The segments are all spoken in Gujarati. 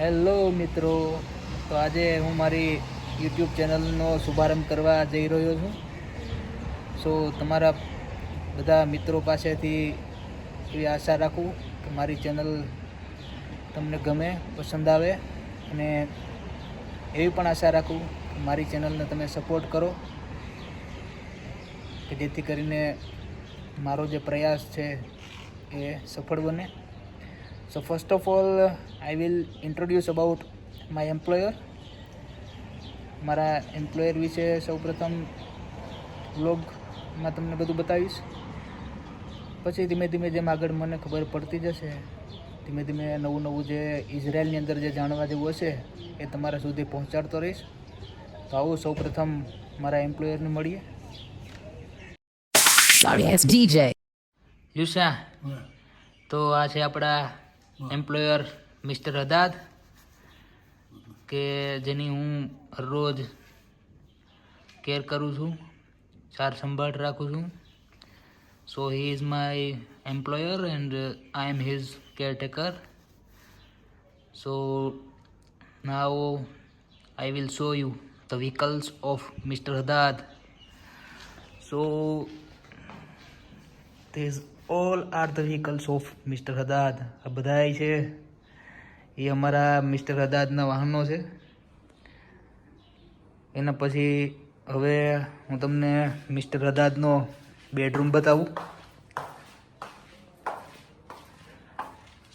હેલો મિત્રો, તો આજે હું મારી યુટ્યુબ ચેનલનો શુભારંભ કરવા જઈ રહ્યો છું. સો તમારા બધા મિત્રો પાસેથી એવી આશા રાખું કે મારી ચેનલ તમને ગમે, પસંદ આવે, અને એવી પણ આશા રાખું કે મારી ચેનલને તમે સપોર્ટ કરો કે જેથી કરીને મારો જે પ્રયાસ છે એ સફળ બને. So first of all, I will introduce about my employer. મારા એમ્પ્લોયર વિશે સૌપ્રથમ વ્લોગમાં તમને બધું બતાવીશ. પછી ધીમે ધીમે જેમ આગળ મને ખબર પડતી જશે, ધીમે ધીમે નવું નવું જે ઇઝરાયલની અંદર જે જાણવા જેવું હશે એ તમારા સુધી પહોંચાડતો રહીશ. તો આવું સૌપ્રથમ મારા એમ્પ્લોયરને મળીએ. યુસા, તો આ છે આપણા એમ્પ્લોયર મિસ્ટર હદાદ, કે જેની હું રોજ કેર કરું છું, સાર સંભાળ રાખું છું. So he is my employer and I am his caretaker. So now I will show you the vehicles of mister Haddad. So these all are the vehicles of mister Haddad. આ બધાય છે એ અમારા મિસ્ટર હદાદના વાહનો છે. એના પછી હવે હું તમને મિસ્ટર હદાદનો બેડરૂમ બતાવું.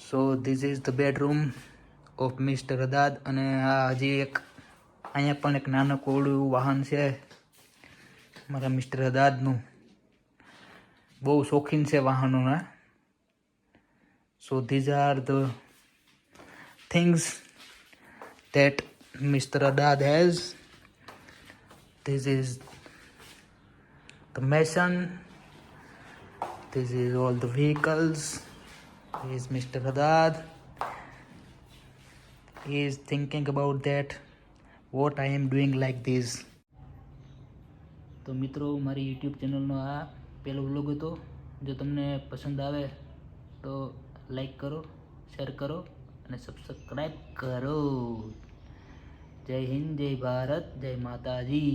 So this is the bedroom of mister Haddad. અને આ હજી એક અહીંયા પણ એક નાનકડું વાહન છે મારા મિસ્ટર હદાદનું. બહુ શોખીન છે વાહનોના. સો these are the things that Mr. Haddad has. This is the mason. This is all the vehicles. This is Mr. Haddad. He is thinking about that what I am doing like this. તો મિત્રો, મારી યુટ્યુબ ચેનલનો આ પહેલો વ્લોગ હતો. જો તમને પસંદ આવે તો લાઈક કરો, શેર કરો અને સબસ્ક્રાઈબ કરો. જય હિન્દ, જય ભારત, જય માતાજી.